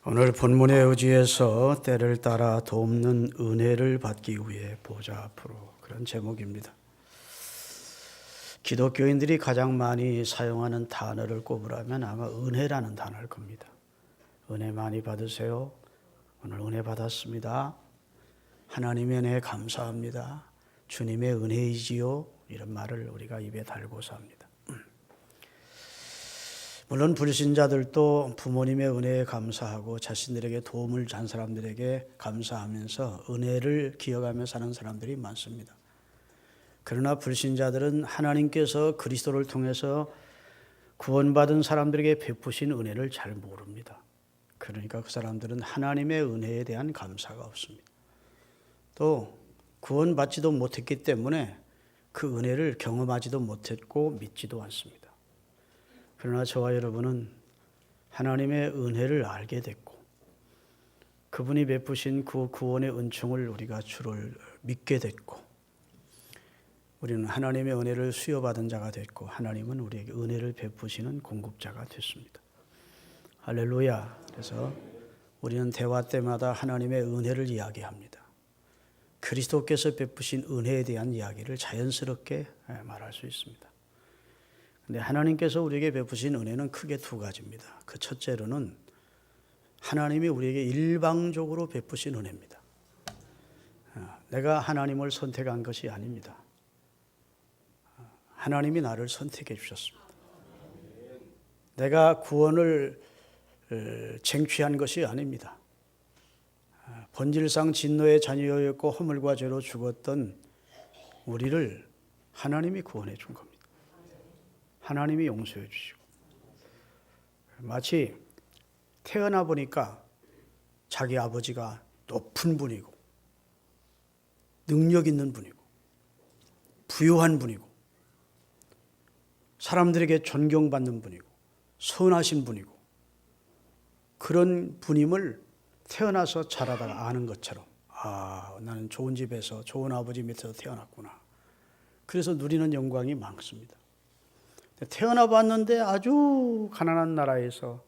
오늘 본문에 의지해서 때를 따라 돕는 은혜를 받기 위해 보좌 앞으로, 그런 제목입니다. 기독교인들이 가장 많이 사용하는 단어를 꼽으라면 아마 은혜라는 단어일 겁니다. 은혜 많이 받으세요. 오늘 은혜 받았습니다. 하나님의 은혜에 감사합니다. 주님의 은혜이지요. 이런 말을 우리가 입에 달고서 합니다. 물론 불신자들도 부모님의 은혜에 감사하고 자신들에게 도움을 준 사람들에게 감사하면서 은혜를 기억하며 사는 사람들이 많습니다. 그러나 불신자들은 하나님께서 그리스도를 통해서 구원받은 사람들에게 베푸신 은혜를 잘 모릅니다. 그러니까 그 사람들은 하나님의 은혜에 대한 감사가 없습니다. 또 구원받지도 못했기 때문에 그 은혜를 경험하지도 못했고 믿지도 않습니다. 그러나 저와 여러분은 하나님의 은혜를 알게 됐고 그분이 베푸신 그 구원의 은총을 우리가 주를 믿게 됐고 우리는 하나님의 은혜를 수여받은 자가 됐고 하나님은 우리에게 은혜를 베푸시는 공급자가 됐습니다. 할렐루야. 그래서 우리는 대화 때마다 하나님의 은혜를 이야기합니다. 그리스도께서 베푸신 은혜에 대한 이야기를 자연스럽게 말할 수 있습니다. 근데 하나님께서 우리에게 베푸신 은혜는 크게 두 가지입니다. 그 첫째로는 하나님이 우리에게 일방적으로 베푸신 은혜입니다. 내가 하나님을 선택한 것이 아닙니다. 하나님이 나를 선택해 주셨습니다. 내가 구원을 쟁취한 것이 아닙니다. 본질상 진노의 자녀였고 허물과 죄로 죽었던 우리를 하나님이 구원해 준 겁니다. 하나님이 용서해 주시고 마치 태어나 보니까 자기 아버지가 높은 분이고 능력 있는 분이고 부유한 분이고 사람들에게 존경받는 분이고 선하신 분이고 그런 분임을 태어나서 자라다가 아는 것처럼 나는 좋은 집에서 좋은 아버지 밑에서 태어났구나. 그래서 누리는 영광이 많습니다. 태어나 봤는데 아주 가난한 나라에서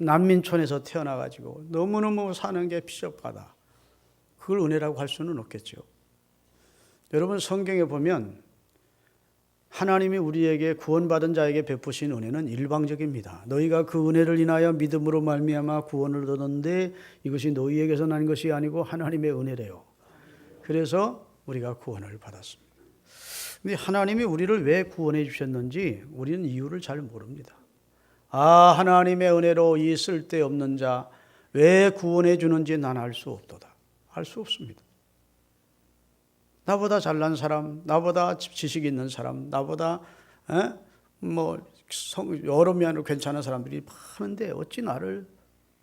난민촌에서 태어나가지고 너무너무 사는 게 피적하다. 그걸 은혜라고 할 수는 없겠죠. 여러분 성경에 보면 하나님이 우리에게 구원받은 자에게 베푸신 은혜는 일방적입니다. 너희가 그 은혜를 인하여 믿음으로 말미암아 구원을 얻었는데 이것이 너희에게서 난 것이 아니고 하나님의 은혜래요. 그래서 우리가 구원을 받았습니다. 근데 하나님이 우리를 왜 구원해 주셨는지 우리는 이유를 잘 모릅니다. 하나님의 은혜로 이 쓸데없는 자 왜 구원해 주는지 난 알 수 없도다. 알 수 없습니다. 나보다 잘난 사람, 나보다 지식 있는 사람, 나보다 여러 면으로 괜찮은 사람들이 많은데 어찌 나를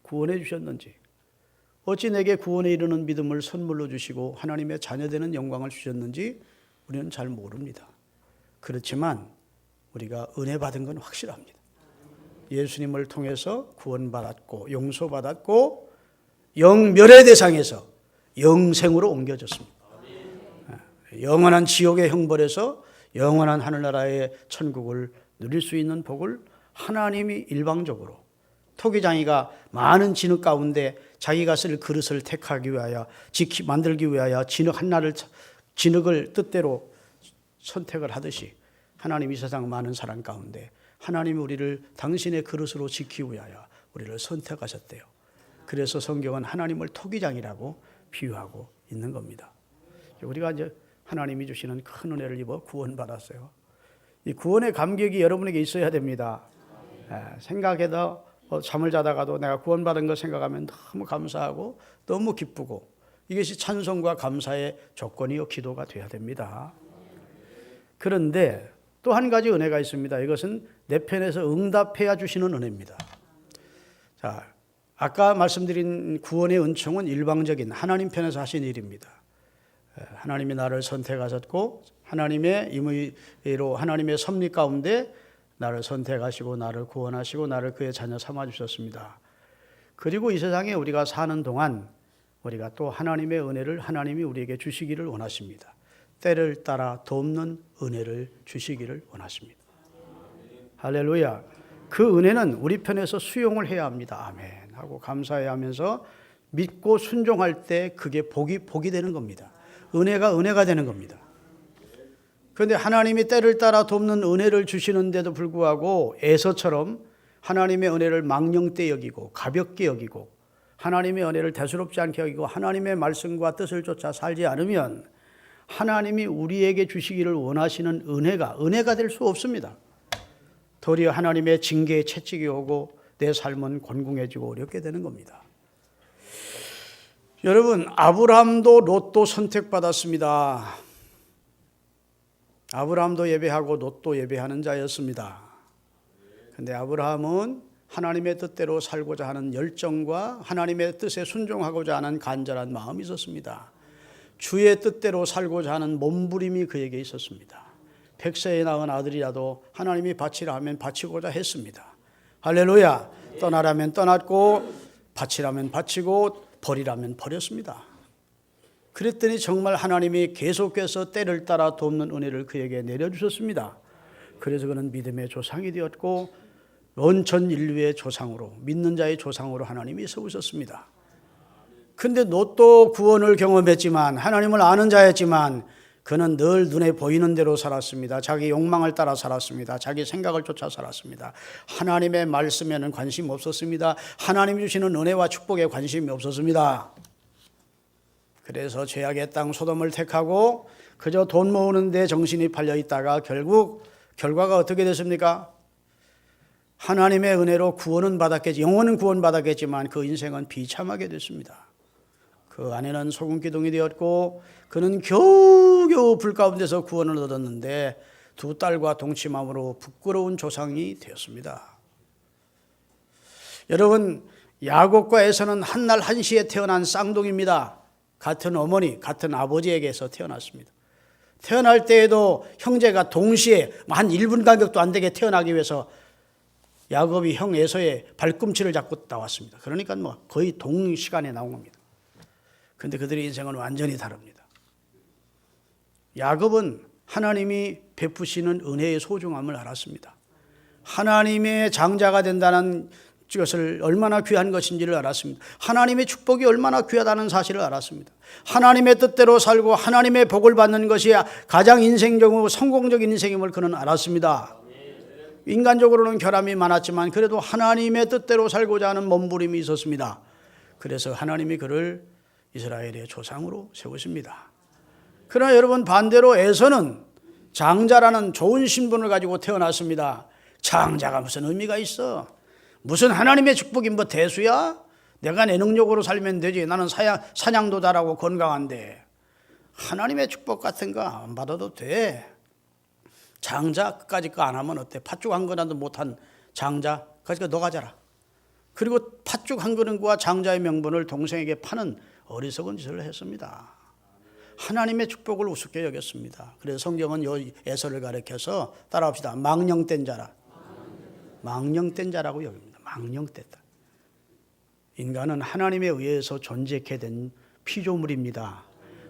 구원해 주셨는지, 어찌 내게 구원에 이르는 믿음을 선물로 주시고 하나님의 자녀되는 영광을 주셨는지 우리는 잘 모릅니다. 그렇지만 우리가 은혜 받은 건 확실합니다. 예수님을 통해서 구원받았고 용서받았고 영멸의 대상에서 영생으로 옮겨졌습니다. 영원한 지옥의 형벌에서 영원한 하늘나라의 천국을 누릴 수 있는 복을 하나님이 일방적으로 토기장이가 많은 진흙 가운데 자기가 쓸 그릇을 택하기 위하여 만들기 위하여 진흙을 뜻대로 선택을 하듯이 하나님이 세상 많은 사람 가운데 하나님이 우리를 당신의 그릇으로 지키기 위하여 우리를 선택하셨대요. 그래서 성경은 하나님을 토기장이라고 비유하고 있는 겁니다. 우리가 이제 하나님이 주시는 큰 은혜를 입어 구원받았어요. 이 구원의 감격이 여러분에게 있어야 됩니다. 생각해도 잠을 자다가도 내가 구원받은 거 생각하면 너무 감사하고 너무 기쁘고 이것이 찬송과 감사의 조건이요 기도가 돼야 됩니다. 그런데 또 한 가지 은혜가 있습니다. 이것은 내 편에서 응답해야 주시는 은혜입니다. 자, 아까 말씀드린 구원의 은총은 일방적인 하나님 편에서 하신 일입니다. 하나님이 나를 선택하셨고 하나님의 임의로 하나님의 섭리 가운데 나를 선택하시고 나를 구원하시고 나를 그의 자녀 삼아 주셨습니다. 그리고 이 세상에 우리가 사는 동안 우리가 또 하나님의 은혜를 하나님이 우리에게 주시기를 원하십니다. 때를 따라 돕는 은혜를 주시기를 원하십니다. 할렐루야. 그 은혜는 우리 편에서 수용을 해야 합니다. 아멘. 하고 감사해야 하면서 믿고 순종할 때 그게 복이 되는 겁니다. 은혜가 되는 겁니다. 그런데 하나님이 때를 따라 돕는 은혜를 주시는데도 불구하고 에서처럼 하나님의 은혜를 망령되 여기고 가볍게 여기고 하나님의 은혜를 대수롭지 않게 여기고 하나님의 말씀과 뜻을 쫓아 살지 않으면 하나님이 우리에게 주시기를 원하시는 은혜가 될 수 없습니다. 도리어 하나님의 징계의 채찍이 오고 내 삶은 곤궁해지고 어렵게 되는 겁니다. 여러분, 아브라함도 롯도 선택받았습니다. 아브라함도 예배하고 롯도 예배하는 자였습니다. 그런데 아브라함은 하나님의 뜻대로 살고자 하는 열정과 하나님의 뜻에 순종하고자 하는 간절한 마음이 있었습니다. 주의 뜻대로 살고자 하는 몸부림이 그에게 있었습니다. 100세에 낳은 아들이라도 하나님이 바치라 하면 바치고자 했습니다. 할렐루야. 떠나라면 떠났고 바치라면 바치고 버리라면 버렸습니다. 그랬더니 정말 하나님이 계속해서 때를 따라 돕는 은혜를 그에게 내려주셨습니다. 그래서 그는 믿음의 조상이 되었고 온전 인류의 조상으로, 믿는 자의 조상으로 하나님이 세우셨습니다. 근데 롯도 구원을 경험했지만, 하나님을 아는 자였지만 그는 늘 눈에 보이는 대로 살았습니다. 자기 욕망을 따라 살았습니다. 자기 생각을 쫓아 살았습니다. 하나님의 말씀에는 관심 없었습니다. 하나님이 주시는 은혜와 축복에 관심이 없었습니다. 그래서 죄악의 땅 소돔을 택하고 그저 돈 모으는 데 정신이 팔려 있다가 결국 결과가 어떻게 됐습니까? 하나님의 은혜로 구원은 받았겠지, 영혼은 구원받았겠지만 그 인생은 비참하게 됐습니다. 그 아내는 소금 기둥이 되었고 그는 겨우겨우 불 가운데서 구원을 얻었는데 두 딸과 동침함으로 부끄러운 조상이 되었습니다. 여러분, 야곱과 에서는 한날 한시에 태어난 쌍둥이입니다. 같은 어머니, 같은 아버지에게서 태어났습니다. 태어날 때에도 형제가 동시에 한 1분 간격도 안 되게 태어나기 위해서 야곱이 형 에서의 발꿈치를 잡고 나왔습니다. 그러니까 거의 동시간에 나온 겁니다. 그런데 그들의 인생은 완전히 다릅니다. 야곱은 하나님이 베푸시는 은혜의 소중함을 알았습니다. 하나님의 장자가 된다는 것을 얼마나 귀한 것인지를 알았습니다. 하나님의 축복이 얼마나 귀하다는 사실을 알았습니다. 하나님의 뜻대로 살고 하나님의 복을 받는 것이 가장 인생적이고 성공적인 인생임을 그는 알았습니다. 인간적으로는 결함이 많았지만 그래도 하나님의 뜻대로 살고자 하는 몸부림이 있었습니다. 그래서 하나님이 그를 이스라엘의 조상으로 세우십니다. 그러나 여러분, 반대로 에서는 장자라는 좋은 신분을 가지고 태어났습니다. 장자가 무슨 의미가 있어? 무슨 하나님의 축복이 뭐 대수야? 내가 내 능력으로 살면 되지. 나는 사냥도 잘하고 건강한데 하나님의 축복 같은 거 안 받아도 돼. 장자 끝까지 거 안 하면 어때? 팥죽 한 그릇도 못한 장자, 그러니까 너 가져라. 그리고 팥죽 한 그릇과 장자의 명분을 동생에게 파는 어리석은 짓을 했습니다. 하나님의 축복을 우습게 여겼습니다. 그래서 성경은 이 에서를 가리켜서 따라합시다. 망령된 자라. 망령된 자라고 여깁니다. 망령됐다. 인간은 하나님에 의해서 존재케 된 피조물입니다.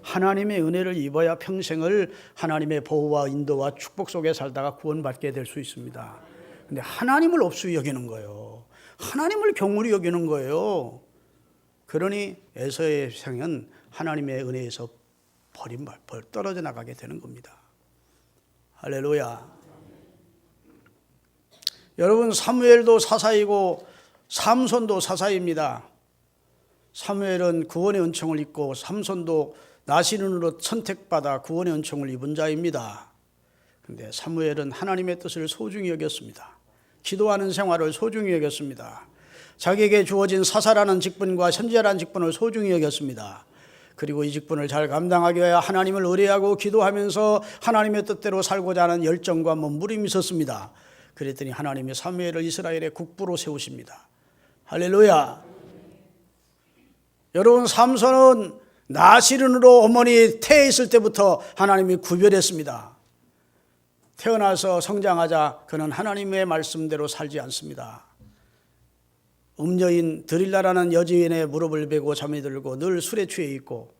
하나님의 은혜를 입어야 평생을 하나님의 보호와 인도와 축복 속에 살다가 구원받게 될 수 있습니다. 그런데 하나님을 없이 여기는 거예요. 하나님을 경홀히 여기는 거예요. 그러니 에서의 생은 하나님의 은혜에서 떨어져 나가게 되는 겁니다. 할렐루야. 여러분, 사무엘도 사사이고 삼손도 사사입니다. 사무엘은 구원의 은총을 입고 삼손도 나시른으로 선택받아 구원의 은총을 입은 자입니다. 그런데 사무엘은 하나님의 뜻을 소중히 여겼습니다. 기도하는 생활을 소중히 여겼습니다. 자기에게 주어진 사사라는 직분과 선지자라는 직분을 소중히 여겼습니다. 그리고 이 직분을 잘 감당하기 위해 하나님을 의뢰하고 기도하면서 하나님의 뜻대로 살고자 하는 열정과 몸부림이 있었습니다. 그랬더니 하나님이 사무엘을 이스라엘의 국부로 세우십니다. 할렐루야. 여러분, 삼손은 나시른으로 어머니 태에 있을 때부터 하나님이 구별했습니다. 태어나서 성장하자 그는 하나님의 말씀대로 살지 않습니다. 음녀인 드릴라라는 여주인의 무릎을 베고 잠이 들고 늘 술에 취해 있고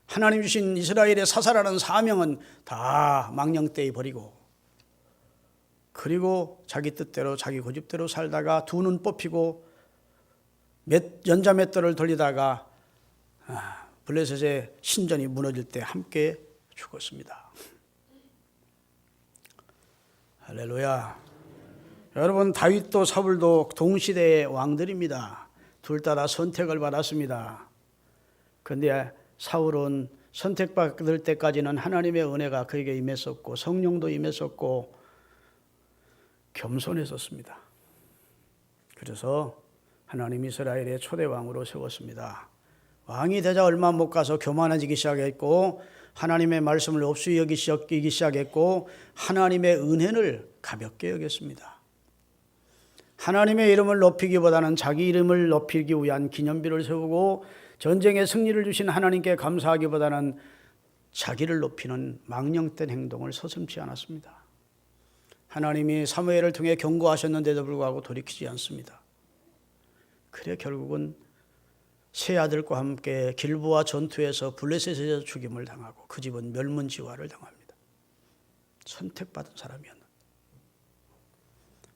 하나님 주신 이스라엘의 사사라는 사명은 다 망령되이 버리고 그리고 자기 뜻대로 자기 고집대로 살다가 두 눈 뽑히고 연자 맷돌을 돌리다가 블레셋의 신전이 무너질 때 함께 죽었습니다. 할렐루야. 여러분, 다윗도 사울도 동시대의 왕들입니다. 둘 다 선택을 받았습니다. 그런데 사울은 선택받을 때까지는 하나님의 은혜가 그에게 임했었고 성령도 임했었고 겸손했었습니다. 그래서 하나님이 이스라엘의 초대왕으로 세웠습니다. 왕이 되자 얼마 못 가서 교만해지기 시작했고 하나님의 말씀을 없이 여기기 시작했고 하나님의 은혜를 가볍게 여겼습니다. 하나님의 이름을 높이기보다는 자기 이름을 높이기 위한 기념비를 세우고 전쟁의 승리를 주신 하나님께 감사하기보다는 자기를 높이는 망령된 행동을 서슴지 않았습니다. 하나님이 사무엘을 통해 경고하셨는데도 불구하고 돌이키지 않습니다. 그래 결국은 세 아들과 함께 길보아 전투에서 블레셋에서 죽임을 당하고 그 집은 멸문지화를 당합니다. 선택받은 사람이었는데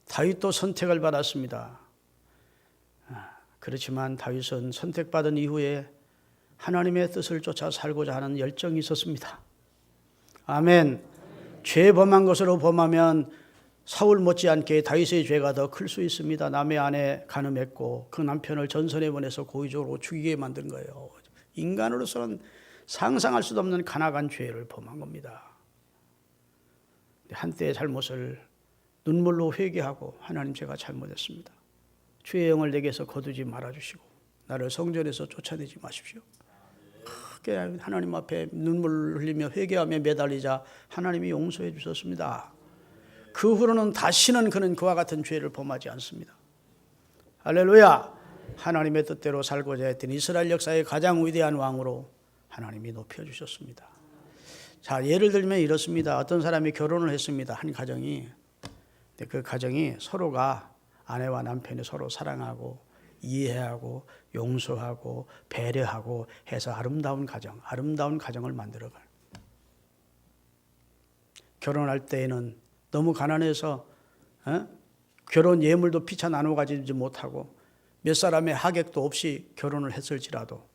다윗도 선택을 받았습니다. 그렇지만 다윗은 선택받은 이후에 하나님의 뜻을 쫓아 살고자 하는 열정이 있었습니다. 아멘. 죄 범한 것으로 범하면 사울 못지않게 다윗의 죄가 더 클 수 있습니다. 남의 아내 간음했고 그 남편을 전선에 보내서 고의적으로 죽이게 만든 거예요. 인간으로서는 상상할 수도 없는 가나간 죄를 범한 겁니다. 한때의 잘못을 눈물로 회개하고 하나님 제가 잘못했습니다. 주의 영을 내게서 거두지 말아주시고 나를 성전에서 쫓아내지 마십시오. 크게 하나님 앞에 눈물 흘리며 회개하며 매달리자 하나님이 용서해 주셨습니다. 그 후로는 다시는 그는 그와 같은 죄를 범하지 않습니다. 할렐루야. 하나님의 뜻대로 살고자 했던 이스라엘 역사의 가장 위대한 왕으로 하나님이 높여주셨습니다. 자, 예를 들면 이렇습니다. 어떤 사람이 결혼을 했습니다. 한 가정이. 그 가정이 서로가 아내와 남편이 서로 사랑하고 이해하고 용서하고 배려하고 해서 아름다운 가정을 만들어가요. 결혼할 때에는 너무 가난해서 결혼 예물도 피차 나눠 가지지 못하고 몇 사람의 하객도 없이 결혼을 했을지라도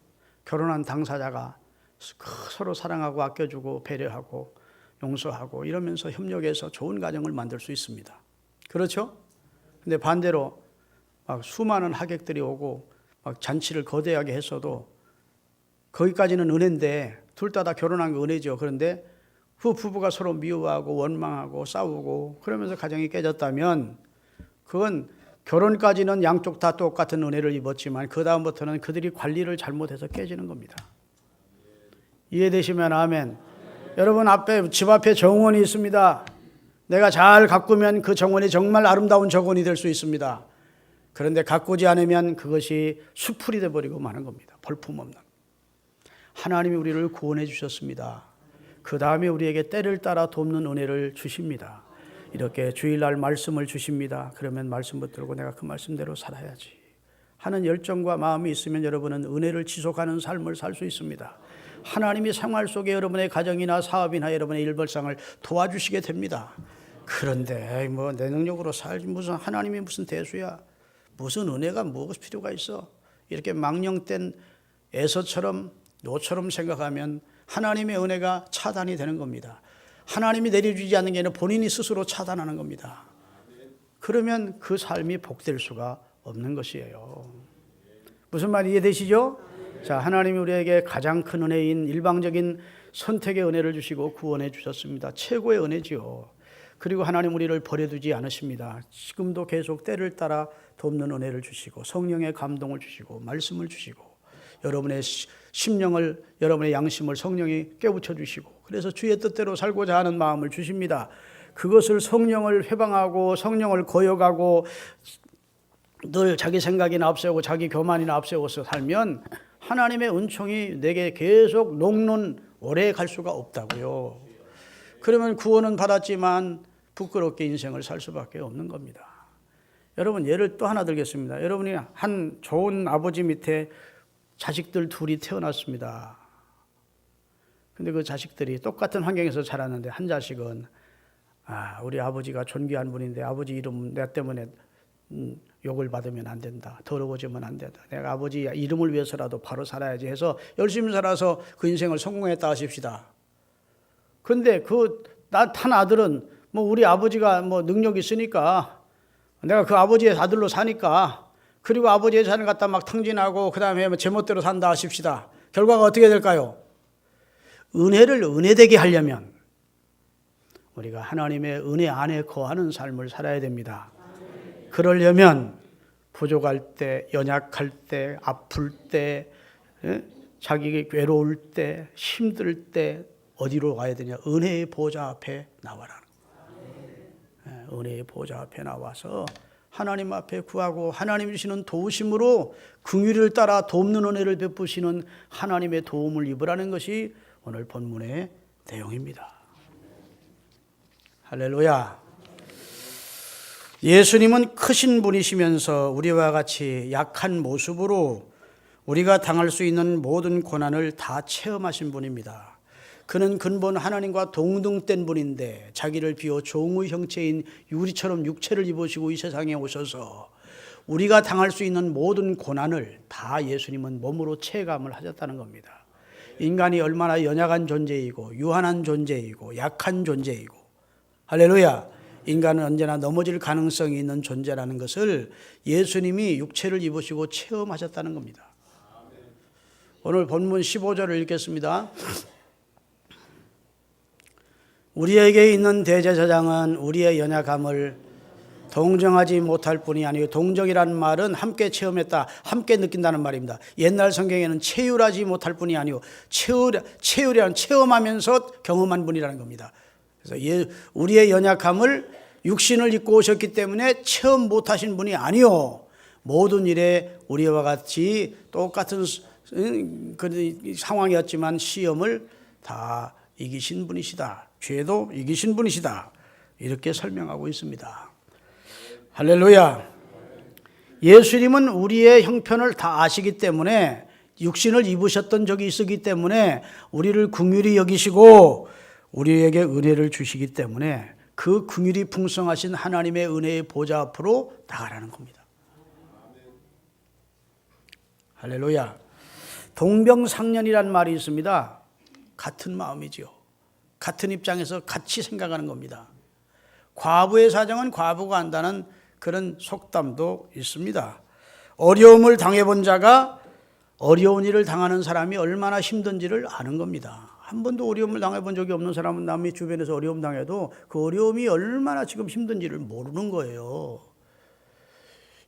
결혼한 당사자가 서로 사랑하고 아껴주고 배려하고 용서하고 이러면서 협력해서 좋은 가정을 만들 수 있습니다. 그렇죠? 근데 반대로 막 수많은 하객들이 오고 막 잔치를 거대하게 했어도 거기까지는 은혜인데 둘 다 결혼한 거 은혜죠. 그런데 부부가 서로 미워하고 원망하고 싸우고 그러면서 가정이 깨졌다면 그건 결혼까지는 양쪽 다 똑같은 은혜를 입었지만 그 다음부터는 그들이 관리를 잘못해서 깨지는 겁니다. 이해되시면 아멘. 여러분 집 앞에 정원이 있습니다. 내가 잘 가꾸면 그 정원이 정말 아름다운 정원이 될 수 있습니다. 그런데 가꾸지 않으면 그것이 수풀이 되어버리고 마는 겁니다. 볼품없는. 하나님이 우리를 구원해 주셨습니다. 그 다음에 우리에게 때를 따라 돕는 은혜를 주십니다. 이렇게 주일날 말씀을 주십니다. 그러면 말씀 붙들고 내가 그 말씀대로 살아야지 하는 열정과 마음이 있으면 여러분은 은혜를 지속하는 삶을 살 수 있습니다. 하나님이 생활 속에 여러분의 가정이나 사업이나 여러분의 일벌상을 도와주시게 됩니다. 그런데 내 능력으로 살지 무슨 하나님이 무슨 대수야. 무슨 은혜가 무엇 필요가 있어. 이렇게 망령된 에서처럼 노처럼 생각하면 하나님의 은혜가 차단이 되는 겁니다. 하나님이 내려주지 않는 게 아니라 본인이 스스로 차단하는 겁니다. 그러면 그 삶이 복될 수가 없는 것이에요. 무슨 말 이해되시죠? 자, 하나님이 우리에게 가장 큰 은혜인 일방적인 선택의 은혜를 주시고 구원해 주셨습니다. 최고의 은혜지요. 그리고 하나님 우리를 버려두지 않으십니다. 지금도 계속 때를 따라 돕는 은혜를 주시고 성령의 감동을 주시고 말씀을 주시고 여러분의 심령을 여러분의 양심을 성령이 깨우쳐 주시고 그래서 주의 뜻대로 살고자 하는 마음을 주십니다. 그것을 성령을 회방하고 성령을 거역하고 늘 자기 생각이나 앞세우고 자기 교만이나 앞세워서 살면 하나님의 은총이 내게 계속 녹는 오래 갈 수가 없다고요. 그러면 구원은 받았지만 부끄럽게 인생을 살 수밖에 없는 겁니다. 여러분 예를 또 하나 들겠습니다. 여러분이 한 좋은 아버지 밑에 자식들 둘이 태어났습니다. 근데 그 자식들이 똑같은 환경에서 자랐는데 한 자식은 우리 아버지가 존귀한 분인데 아버지 이름 내 때문에 욕을 받으면 안 된다. 더러워지면 안 된다. 내가 아버지 이름을 위해서라도 바로 살아야지 해서 열심히 살아서 그 인생을 성공했다 하십시다. 근데 탄 아들은 뭐 우리 아버지가 뭐 능력이 있으니까 내가 그 아버지의 아들로 사니까 그리고 아버지의 산을 갖다 막 탕진하고 그 다음에 뭐 제멋대로 산다 하십시다. 결과가 어떻게 될까요? 은혜를 은혜되게 하려면 우리가 하나님의 은혜 안에 거하는 삶을 살아야 됩니다. 그러려면 부족할 때, 연약할 때, 아플 때, 자기 외로울 때, 힘들 때 어디로 가야 되냐? 은혜의 보좌 앞에 나와라. 은혜의 보좌 앞에 나와서 하나님 앞에 구하고 하나님 주시는 도우심으로 긍휼을 따라 돕는 은혜를 베푸시는 하나님의 도움을 입으라는 것이 오늘 본문의 내용입니다. 할렐루야. 예수님은 크신 분이시면서 우리와 같이 약한 모습으로 우리가 당할 수 있는 모든 고난을 다 체험하신 분입니다. 그는 근본 하나님과 동등된 분인데 자기를 비워 종의 형체인 유리처럼 육체를 입으시고 이 세상에 오셔서 우리가 당할 수 있는 모든 고난을 다 예수님은 몸으로 체감을 하셨다는 겁니다. 인간이 얼마나 연약한 존재이고 유한한 존재이고 약한 존재이고 할렐루야. 인간은 언제나 넘어질 가능성이 있는 존재라는 것을 예수님이 육체를 입으시고 체험하셨다는 겁니다. 오늘 본문 15절을 읽겠습니다. 우리에게 있는 대제사장은 우리의 연약함을 동정하지 못할 뿐이 아니고 동정이라는 말은 함께 체험했다, 함께 느낀다는 말입니다. 옛날 성경에는 체휼하지 못할 뿐이 아니고 체휼이란 체험하면서 경험한 분이라는 겁니다. 그래서 우리의 연약함을 육신을 입고 오셨기 때문에 체험 못하신 분이 아니요 모든 일에 우리와 같이 똑같은 상황이었지만 시험을 다 이기신 분이시다. 죄도 이기신 분이시다. 이렇게 설명하고 있습니다. 할렐루야. 예수님은 우리의 형편을 다 아시기 때문에 육신을 입으셨던 적이 있었기 때문에 우리를 긍휼히 여기시고 우리에게 은혜를 주시기 때문에 그 긍휼이 풍성하신 하나님의 은혜의 보좌 앞으로 나가라는 겁니다. 할렐루야. 동병상련이란 말이 있습니다. 같은 마음이지요. 같은 입장에서 같이 생각하는 겁니다. 과부의 사정은 과부가 안다는 그런 속담도 있습니다. 어려움을 당해본 자가 어려운 일을 당하는 사람이 얼마나 힘든지를 아는 겁니다. 한 번도 어려움을 당해본 적이 없는 사람은 남의 주변에서 어려움 당해도 그 어려움이 얼마나 지금 힘든지를 모르는 거예요.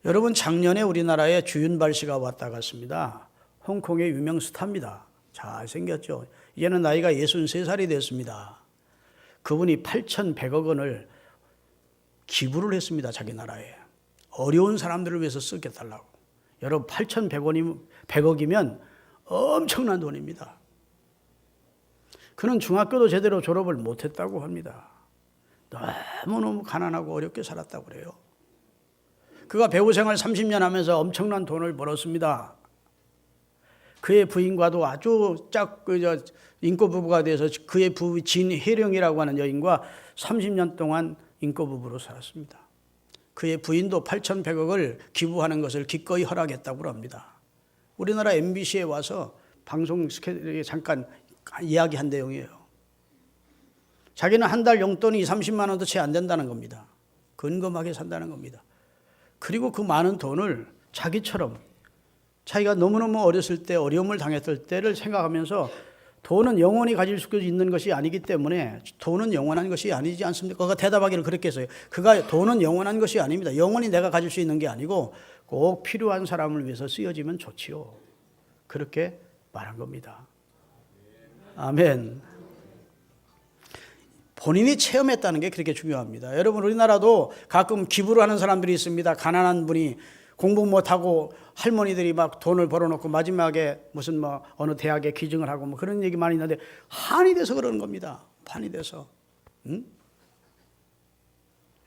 여러분, 작년에 우리나라에 주윤발 씨가 왔다 갔습니다. 홍콩의 유명 스타입니다. 잘생겼죠. 이제는 나이가 63살이 됐습니다. 그분이 8,100억 원을 기부를 했습니다. 자기 나라에. 어려운 사람들을 위해서 쓰겠달라고. 여러분, 8,100억이면 엄청난 돈입니다. 그는 중학교도 제대로 졸업을 못했다고 합니다. 너무너무 가난하고 어렵게 살았다고 그래요. 그가 배우 생활 30년 하면서 엄청난 돈을 벌었습니다. 그의 부인과도 아주 인꼬 부부가 돼서 그의 부부 진혜령이라고 하는 여인과 30년 동안 인꼬 부부로 살았습니다. 그의 부인도 8,100억을 기부하는 것을 기꺼이 허락했다고 합니다. 우리나라 MBC에 와서 방송 스케줄에 잠깐 이야기한 내용이에요. 자기는 한 달 용돈이 30만 원도 채 안 된다는 겁니다. 근검하게 산다는 겁니다. 그리고 그 많은 돈을 자기처럼 자기가 너무너무 어렸을 때 어려움을 당했을 때를 생각하면서 돈은 영원히 가질 수 있는 것이 아니기 때문에 돈은 영원한 것이 아니지 않습니까? 그가 대답하기를 그렇게 했어요. 돈은 영원한 것이 아닙니다. 영원히 내가 가질 수 있는 게 아니고 꼭 필요한 사람을 위해서 쓰여지면 좋지요. 그렇게 말한 겁니다. 아멘. 본인이 체험했다는 게 그렇게 중요합니다. 여러분, 우리나라도 가끔 기부를 하는 사람들이 있습니다. 가난한 분이 공부 못하고 할머니들이 막 돈을 벌어놓고 마지막에 무슨 어느 대학에 기증을 하고 그런 얘기 많이 있는데 한이 돼서 그러는 겁니다. 판이 돼서. 응?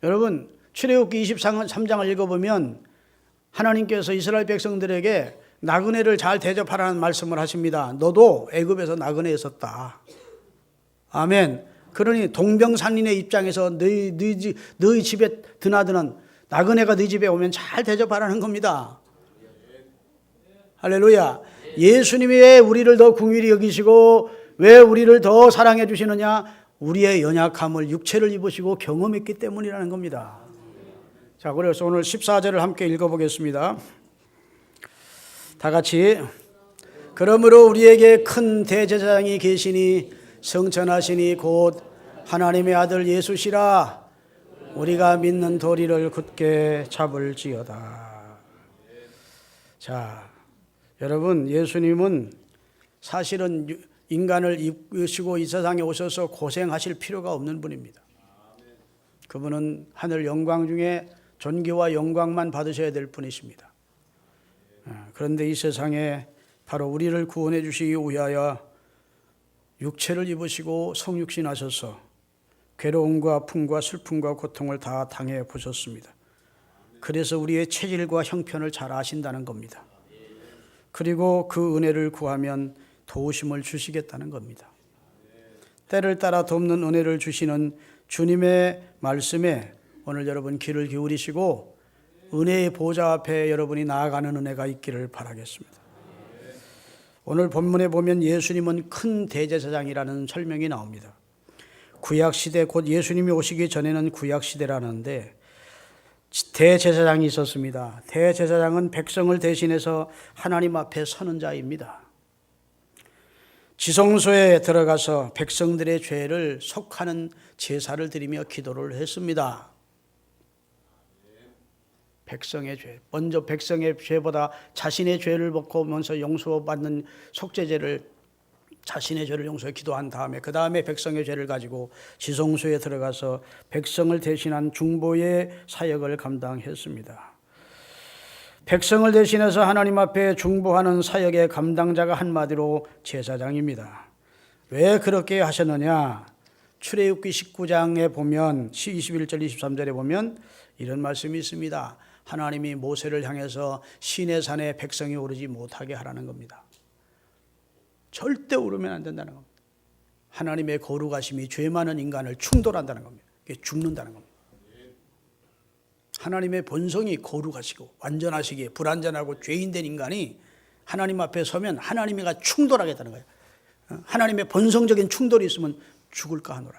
여러분, 출애굽기 23장을 읽어보면 하나님께서 이스라엘 백성들에게 나그네를 잘 대접하라는 말씀을 하십니다. 너도 애굽에서 나그네에 있었다. 아멘. 그러니 동병상련의 입장에서 너희 집에 드나드는 나그네가 네 집에 오면 잘 대접하라는 겁니다. 할렐루야. 예수님이 왜 우리를 더 긍휼히 여기시고 왜 우리를 더 사랑해 주시느냐? 우리의 연약함을 육체를 입으시고 경험했기 때문이라는 겁니다. 자, 그래서 오늘 14절을 함께 읽어보겠습니다. 다 같이. 그러므로 우리에게 큰 대제사장이 계시니 성천하시니 곧 하나님의 아들 예수시라. 우리가 믿는 도리를 굳게 잡을지어다. 자, 여러분, 예수님은 사실은 인간을 입으시고 이 세상에 오셔서 고생하실 필요가 없는 분입니다. 그분은 하늘 영광 중에 존귀와 영광만 받으셔야 될 분이십니다. 그런데 이 세상에 바로 우리를 구원해 주시기 위하여 육체를 입으시고 성육신하셔서 괴로움과 아픔과 슬픔과 고통을 다 당해 보셨습니다. 그래서 우리의 체질과 형편을 잘 아신다는 겁니다. 그리고 그 은혜를 구하면 도우심을 주시겠다는 겁니다. 때를 따라 돕는 은혜를 주시는 주님의 말씀에 오늘 여러분 귀를 기울이시고 은혜의 보좌 앞에 여러분이 나아가는 은혜가 있기를 바라겠습니다. 오늘 본문에 보면 예수님은 큰 대제사장이라는 설명이 나옵니다. 구약시대, 곧 예수님이 오시기 전에는 구약시대라는데 대제사장이 있었습니다. 대제사장은 백성을 대신해서 하나님 앞에 서는 자입니다. 지성소에 들어가서 백성들의 죄를 속하는 제사를 드리며 기도를 했습니다. 백성의 죄, 먼저 백성의 죄보다 자신의 죄를 벗고면서 용서받는 속죄제를, 자신의 죄를 용서해 기도한 다음에 그 다음에 백성의 죄를 가지고 지성소에 들어가서 백성을 대신한 중보의 사역을 감당했습니다. 백성을 대신해서 하나님 앞에 중보하는 사역의 감당자가 한마디로 제사장입니다. 왜 그렇게 하셨느냐? 출애굽기 19장에 보면 21절 23절에 보면 이런 말씀이 있습니다. 하나님이 모세를 향해서 시내산에 백성이 오르지 못하게 하라는 겁니다. 절대 오르면 안 된다는 겁니다. 하나님의 거룩하심이 죄 많은 인간을 충돌한다는 겁니다. 죽는다는 겁니다. 하나님의 본성이 거룩하시고 완전하시기에 불완전하고 죄인된 인간이 하나님 앞에 서면 하나님과 충돌하겠다는 거예요. 하나님의 본성적인 충돌이 있으면 죽을까 하노라.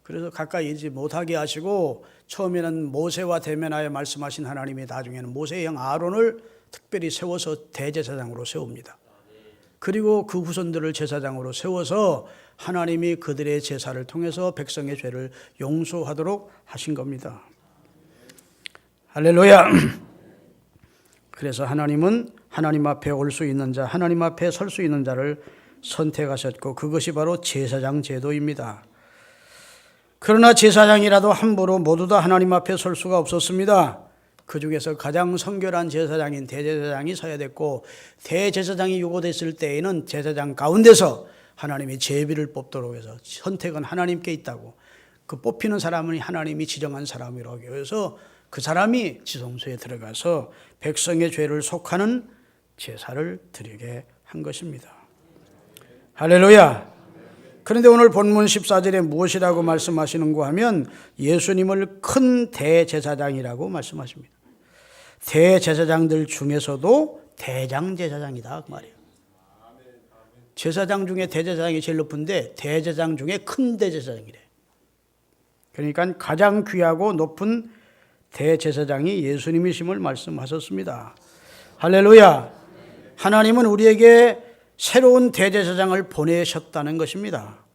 그래서 가까이 이르지 못하게 하시고 처음에는 모세와 대면하여 말씀하신 하나님이 나중에는 모세의 형 아론을 특별히 세워서 대제사장으로 세웁니다. 그리고 그 후손들을 제사장으로 세워서 하나님이 그들의 제사를 통해서 백성의 죄를 용서하도록 하신 겁니다. 할렐루야. 그래서 하나님은 하나님 앞에 올 수 있는 자, 하나님 앞에 설 수 있는 자를 선택하셨고 그것이 바로 제사장 제도입니다. 그러나 제사장이라도 함부로 모두 다 하나님 앞에 설 수가 없었습니다. 그 중에서 가장 성결한 제사장인 대제사장이 서야 됐고 대제사장이 요구됐을 때에는 제사장 가운데서 하나님이 제비를 뽑도록 해서 선택은 하나님께 있다고, 그 뽑히는 사람은 하나님이 지정한 사람이라고 해서 그 사람이 지성소에 들어가서 백성의 죄를 속하는 제사를 드리게 한 것입니다. 할렐루야. 그런데 오늘 본문 14절에 무엇이라고 말씀하시는가 하면 예수님을 큰 대제사장이라고 말씀하십니다. 대제사장들 중에서도 대장제사장이다 그 말이에요. 제사장 중에 대제사장이 제일 높은데 대제사장 중에 큰 대제사장이래. 그러니까 가장 귀하고 높은 대제사장이 예수님이심을 말씀하셨습니다. 할렐루야. 하나님은 우리에게 새로운 대제사장을 보내셨다는 것입니다.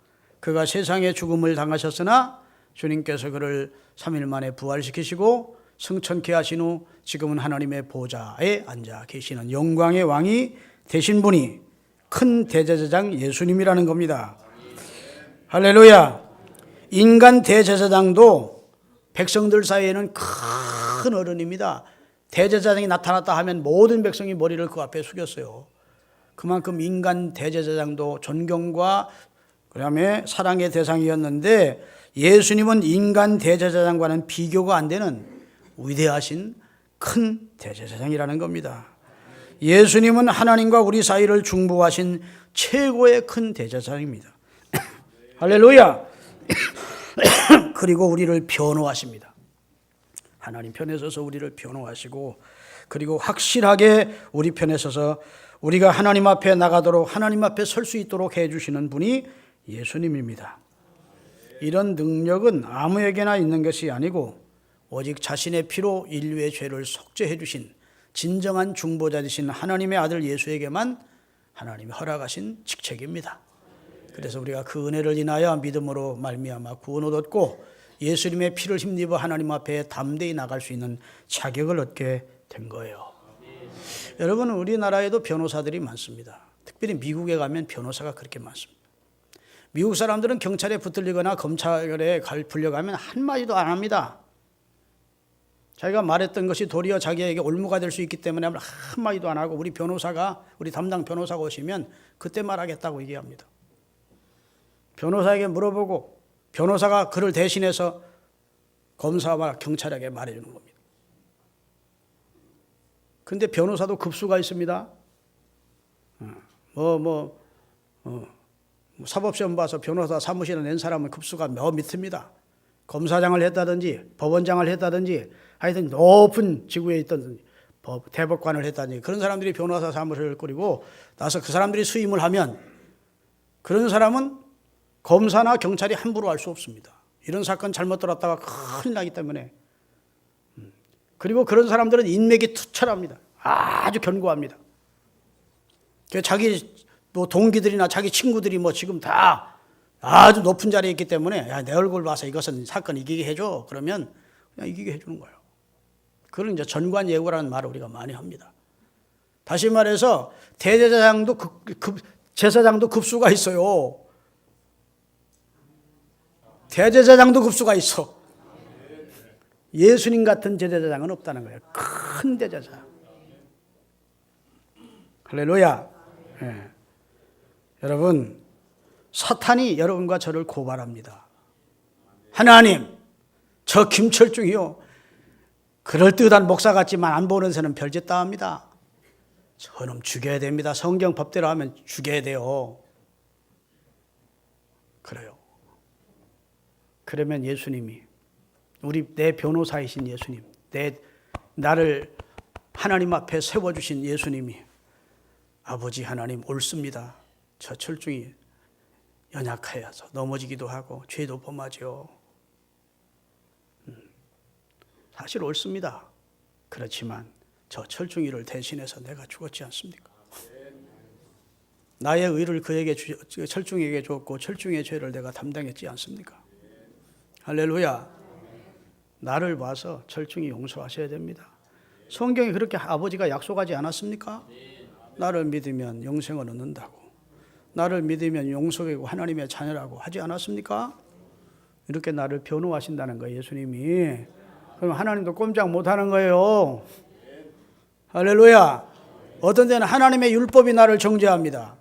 그가 세상에 죽음을 당하셨으나 주님께서 그를 3일 만에 부활시키시고 승천케 하신 후 지금은 하나님의 보좌에 앉아 계시는 영광의 왕이 되신 분이 큰 대제사장 예수님이라는 겁니다. 할렐루야. 인간 대제사장도 백성들 사이에는 큰 어른입니다. 대제사장이 나타났다 하면 모든 백성이 머리를 그 앞에 숙였어요. 그만큼 인간 대제사장도 존경과 그다음에 사랑의 대상이었는데 예수님은 인간 대제사장과는 비교가 안 되는 위대하신 큰 대제사장이라는 겁니다. 예수님은 하나님과 우리 사이를 중보하신 최고의 큰 대제사장입니다. 할렐루야. 그리고 우리를 변호하십니다. 하나님 편에 서서 우리를 변호하시고, 그리고 확실하게 우리 편에 서서 우리가 하나님 앞에 나가도록, 하나님 앞에 설 수 있도록 해주시는 분이 예수님입니다. 이런 능력은 아무에게나 있는 것이 아니고 오직 자신의 피로 인류의 죄를 속죄해 주신 진정한 중보자 되신 하나님의 아들 예수에게만 하나님이 허락하신 직책입니다. 그래서 우리가 그 은혜를 인하여 믿음으로 말미암아 구원을 얻고 예수님의 피를 힘입어 하나님 앞에 담대히 나갈 수 있는 자격을 얻게 된 거예요. 여러분, 우리나라에도 변호사들이 많습니다. 특별히 미국에 가면 변호사가 그렇게 많습니다. 미국 사람들은 경찰에 붙들리거나 검찰에 불려가면 한마디도 안 합니다. 자기가 말했던 것이 도리어 자기에게 올무가 될 수 있기 때문에 한마디도 안 하고, 우리 변호사가, 우리 담당 변호사가 오시면 그때 말하겠다고 얘기합니다. 변호사에게 물어보고 변호사가 그를 대신해서 검사와 경찰에게 말해주는 겁니다. 근데 변호사도 급수가 있습니다. 사법시험 봐서 변호사 사무실에 낸 사람은 급수가 몇 밑입니다. 검사장을 했다든지 법원장을 했다든지 하여튼 높은 지구에 있던 대법관을 했다든지 그런 사람들이 변호사 사무실을 꾸리고 나서 그 사람들이 수임을 하면 그런 사람은 검사나 경찰이 함부로 할 수 없습니다. 이런 사건 잘못 들었다가 큰일 나기 때문에. 그리고 그런 사람들은 인맥이 투철합니다. 아주 견고합니다. 자기 동기들이나 자기 친구들이 지금 다 아주 높은 자리에 있기 때문에, 야, 내 얼굴 봐서 이것은 사건 이기게 해줘. 그러면 그냥 이기게 해주는 거예요. 그걸 이제 전관예우라는 말을 우리가 많이 합니다. 다시 말해서 대제사장도 제사장도 급수가 있어요. 대제사장도 급수가 있어. 예수님 같은 제사장은 없다는 거예요. 큰 대제사장. 할렐루야. 네. 여러분, 사탄이 여러분과 저를 고발합니다. 하나님, 저 김철중이요, 그럴듯한 목사 같지만 안 보는 새는 별짓 다합니다. 저놈 죽여야 됩니다. 성경 법대로 하면 죽여야 돼요. 그래요. 그러면 예수님이, 내 변호사이신 예수님, 나를 하나님 앞에 세워주신 예수님이, 아버지 하나님 옳습니다. 저 철중이 연약하여서 넘어지기도 하고 죄도 범하죠. 사실 옳습니다. 그렇지만 저 철중이를 대신해서 내가 죽었지 않습니까? 나의 의를 철중이에게 줬고 철중이의 죄를 내가 담당했지 않습니까? 할렐루야. 나를 봐서 철중이 용서하셔야 됩니다. 성경이 그렇게 아버지가 약속하지 않았습니까? 나를 믿으면 영생을 얻는다고, 나를 믿으면 용서되고 하나님의 자녀라고 하지 않았습니까? 이렇게 나를 변호하신다는 거예요, 예수님이. 그럼 하나님도 꼼짝 못하는 거예요. 할렐루야. 어떤 데는 하나님의 율법이 나를 정죄합니다.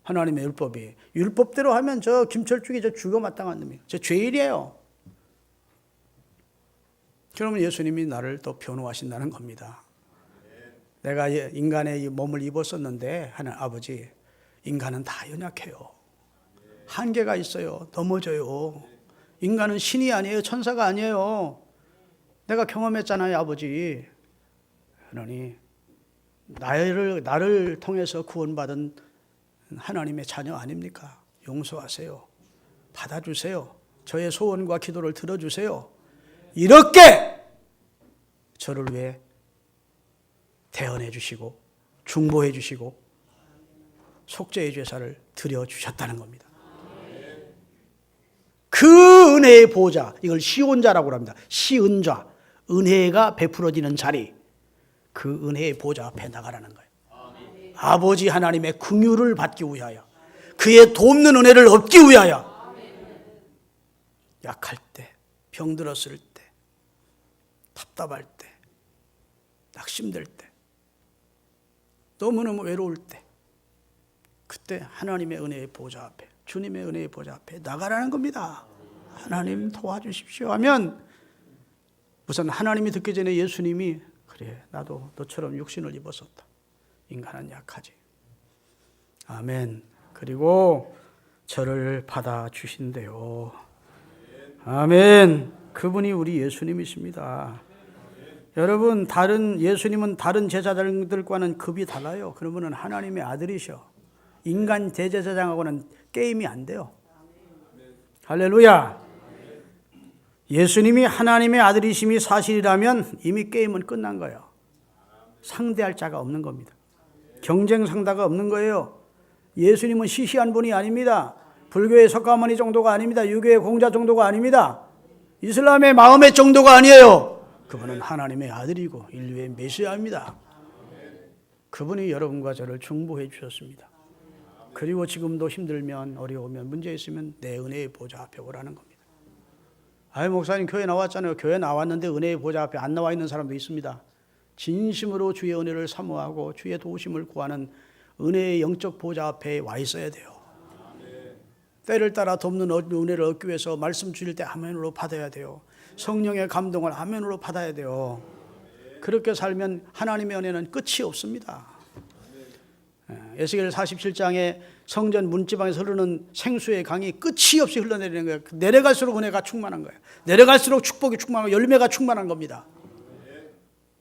하나님의 율법이. 율법대로 하면 저 김철중이 저 죽어 마땅한 놈이에요. 저 죄인이에요. 그러면 예수님이 나를 또 변호하신다는 겁니다. 내가 인간의 이 몸을 입었었는데, 하나님 아버지, 인간은 다 연약해요. 한계가 있어요. 넘어져요. 인간은 신이 아니에요. 천사가 아니에요. 내가 경험했잖아요, 아버지. 하나님, 나를 통해서 구원받은 하나님의 자녀 아닙니까? 용서하세요. 받아주세요. 저의 소원과 기도를 들어주세요. 이렇게 저를 위해 대언해 주시고 중보해 주시고 속죄의 제사를 드려주셨다는 겁니다. 그 은혜의 보좌, 이걸 시온자라고 합니다. 시은좌, 은혜가 베풀어지는 자리, 그 은혜의 보좌 앞에 나가라는 거예요. 아버지 하나님의 긍휼을 받기 위하여, 그의 돕는 은혜를 얻기 위하여, 약할 때, 병들었을 때, 답답할 때, 낙심될 때, 너무너무 외로울 때, 그때 하나님의 은혜의 보좌 앞에, 주님의 은혜의 보좌 앞에 나가라는 겁니다. 하나님 도와주십시오 하면, 우선 하나님이 듣기 전에 예수님이, 그래, 나도 너처럼 육신을 입었었다. 인간은 약하지. 아멘. 그리고 저를 받아주신대요. 아멘. 그분이 우리 예수님이십니다. 여러분, 예수님은 다른 제사장들과는 급이 달라요. 그러면은 하나님의 아들이셔. 인간 대제사장하고는 게임이 안 돼요. 할렐루야. 예수님이 하나님의 아들이심이 사실이라면 이미 게임은 끝난 거예요. 상대할 자가 없는 겁니다. 경쟁 상대가 없는 거예요. 예수님은 시시한 분이 아닙니다. 불교의 석가모니 정도가 아닙니다. 유교의 공자 정도가 아닙니다. 이슬람의 마음의 정도가 아니에요. 그분은 하나님의 아들이고 인류의 메시아입니다. 그분이 여러분과 저를 중보해 주셨습니다. 그리고 지금도 힘들면 어려우면 문제 있으면 내 은혜의 보좌 앞에 오라는 겁니다. 아이, 목사님 교회 나왔잖아요. 교회 나왔는데 은혜의 보좌 앞에 안 나와 있는 사람도 있습니다. 진심으로 주의 은혜를 사모하고 주의 도우심을 구하는 은혜의 영적 보좌 앞에 와 있어야 돼요. 때를 따라 돕는 은혜를 얻기 위해서 말씀 주실 때 아멘으로 받아야 돼요. 성령의 감동을 아멘으로 받아야 돼요. 그렇게 살면 하나님의 은혜는 끝이 없습니다. 에스겔 47장에 성전 문지방에서 흐르는 생수의 강이 끝이 없이 흘러내리는 거예요. 내려갈수록 은혜가 충만한 거예요. 내려갈수록 축복이 충만하고 열매가 충만한 겁니다.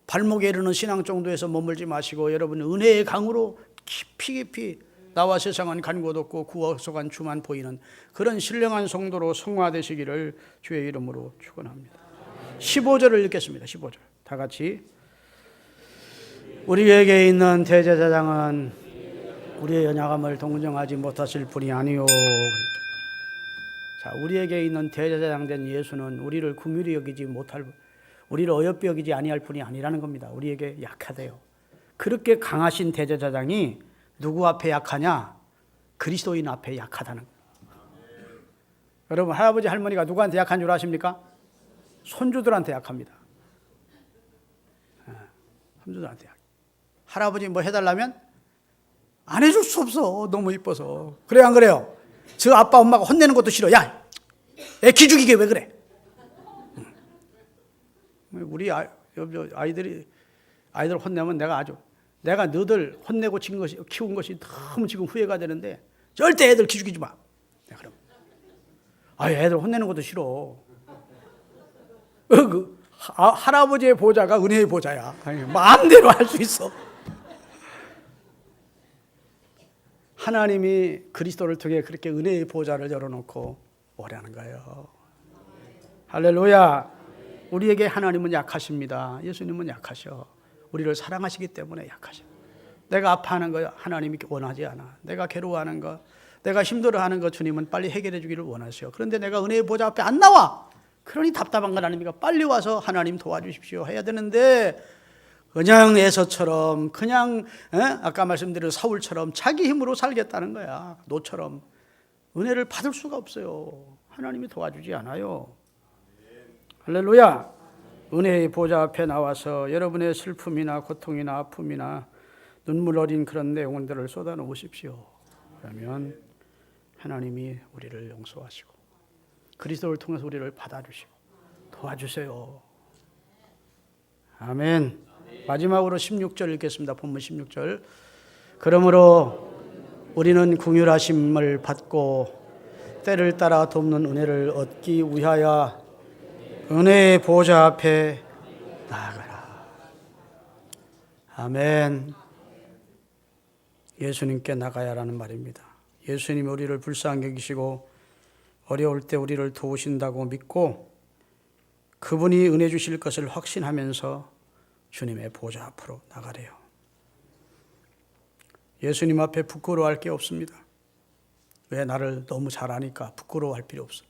발목에 이르는 신앙 정도에서 머물지 마시고 여러분 은혜의 강으로 깊이 나와 세상은 간 곳 없고 구워서 간 주만 보이는 그런 신령한 성도로 성화되시기를 주의 이름으로 축원합니다. 15절을 읽겠습니다. 15절 다 같이. 우리에게 있는 대제사장은 우리의 연약함을 동정하지 못하실 분이 아니요. 자, 우리에게 있는 대제사장 된 예수는 우리를 긍휼히 여기지 못할, 우리를 어여삐 여기지 아니할 분이 아니라는 겁니다. 우리에게 약하대요. 그렇게 강하신 대제사장이 누구 앞에 약하냐? 그리스도인 앞에 약하다는 거예요. 여러분, 할아버지 할머니가 누구한테 약한 줄 아십니까? 손주들한테 약합니다. 손주들한테 약. 할아버지 뭐 해달라면 안 해줄 수 없어. 너무 이뻐서. 그래 안 그래요? 저 아빠 엄마가 혼내는 것도 싫어. 야, 애 기죽이게 왜 그래? 우리 아이들 혼내면 내가 너들 혼내고 키운 것이 너무 지금 후회가 되는데 절대 애들 기죽이지 마. 그럼 애들 혼내는 것도 싫어. 할아버지의 보좌가 은혜의 보좌야. 마음대로 할 수 있어. 하나님이 그리스도를 통해 그렇게 은혜의 보좌를 열어놓고 오라는 거예요. 할렐루야. 우리에게 하나님은 약하십니다. 예수님은 약하셔. 우리를 사랑하시기 때문에 약하셔. 내가 아파하는 거 하나님이 원하지 않아. 내가 괴로워하는 거, 내가 힘들어하는 거 주님은 빨리 해결해 주기를 원하셔. 그런데 내가 은혜의 보좌 앞에 안 나와. 그러니 답답한 건 아닙니까? 빨리 와서 하나님 도와주십시오 해야 되는데 그냥 에서처럼 그냥 아까 말씀드린 사울처럼 자기 힘으로 살겠다는 거야. 노처럼 은혜를 받을 수가 없어요. 하나님이 도와주지 않아요. 할렐루야. 은혜의 보좌 앞에 나와서 여러분의 슬픔이나 고통이나 아픔이나 눈물 어린 그런 내용들을 쏟아놓으십시오. 그러면 하나님이 우리를 용서하시고 그리스도를 통해서 우리를 받아주시고 도와주세요. 아멘. 마지막으로 16절 읽겠습니다. 본문 16절. 그러므로 우리는 긍휼하심을 받고 때를 따라 돕는 은혜를 얻기 위하여 은혜의 보좌 앞에 나아가라. 아멘. 예수님께 나가야 하라는 말입니다. 예수님이 우리를 불쌍히 여기시고 어려울 때 우리를 도우신다고 믿고 그분이 은혜 주실 것을 확신하면서 주님의 보좌 앞으로 나가래요. 예수님 앞에 부끄러워할 게 없습니다. 왜? 나를 너무 잘 아니까 부끄러워할 필요 없어.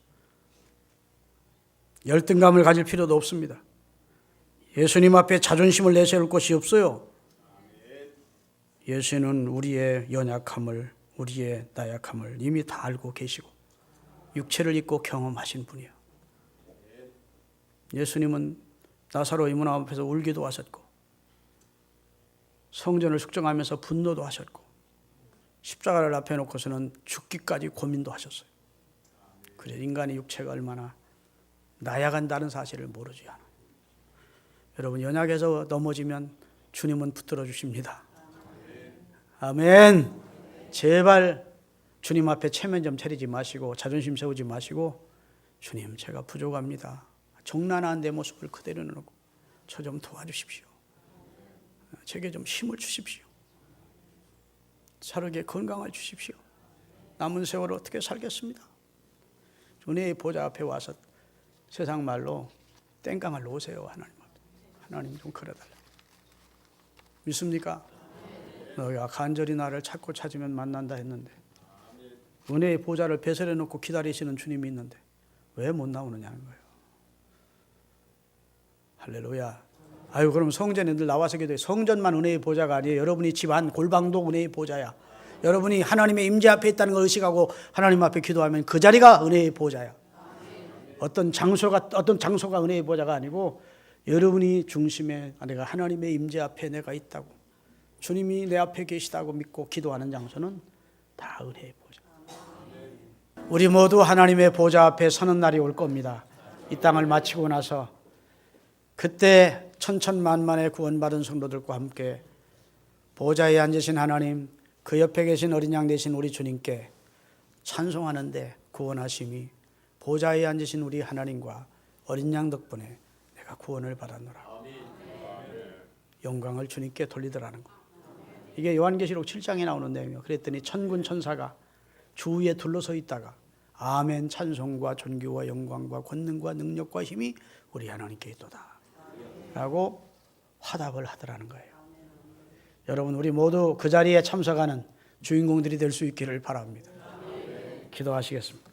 열등감을 가질 필요도 없습니다. 예수님 앞에 자존심을 내세울 것이 없어요. 예수는 우리의 연약함을, 우리의 나약함을 이미 다 알고 계시고 육체를 입고 경험하신 분이에요. 예수님은 나사로 이문 앞에서 울기도 하셨고 성전을 숙정하면서 분노도 하셨고 십자가를 앞에 놓고서는 죽기까지 고민도 하셨어요. 그래 인간의 육체가 얼마나 나약한다는 사실을 모르지 않아. 여러분 연약해서 넘어지면 주님은 붙들어 주십니다. 아멘. 제발 주님 앞에 체면 좀 차리지 마시고 자존심 세우지 마시고 주님 제가 부족합니다. 정난한 내 모습을 그대로 놓고 저 좀 도와주십시오. 제게 좀 힘을 주십시오. 살게 건강을 주십시오. 남은 세월 어떻게 살겠습니다. 은혜의 보좌 앞에 와서 세상 말로 땡깡을 놓으세요. 하나님 앞에. 하나님 좀 그려달라. 믿습니까? 너희가 간절히 나를 찾고 찾으면 만난다 했는데 은혜의 보좌를 배설해 놓고 기다리시는 주님이 있는데 왜 못 나오느냐는 거예요. 할렐루야. 아유, 그럼 성전에 늘 나와서 기도해. 성전만 은혜의 보좌가 아니에요. 여러분이 집안 골방도 은혜의 보좌야. 여러분이 하나님의 임재 앞에 있다는 걸 의식하고 하나님 앞에 기도하면 그 자리가 은혜의 보좌야. 어떤 장소가 은혜의 보좌가 아니고 여러분이 중심에 내가 하나님의 임재 앞에 내가 있다고, 주님이 내 앞에 계시다고 믿고 기도하는 장소는 다 은혜의 보좌. 우리 모두 하나님의 보좌 앞에 서는 날이 올 겁니다. 이 땅을 마치고 나서 그때 천천만만의 구원받은 성도들과 함께 보좌에 앉으신 하나님, 그 옆에 계신 어린 양 되신 우리 주님께 찬송하는데 구원하심이 보좌에 앉으신 우리 하나님과 어린 양 덕분에 내가 구원을 받았노라. 영광을 주님께 돌리더라는 거. 이게 요한계시록 7장에 나오는 내용이에요. 그랬더니 천군 천사가 주위에 둘러서 있다가 아멘, 찬송과 존귀와 영광과 권능과 능력과 힘이 우리 하나님께 있도다 라고 화답을 하더라는 거예요. 여러분, 우리 모두 그 자리에 참석하는 주인공들이 될 수 있기를 바랍니다. 기도하시겠습니다.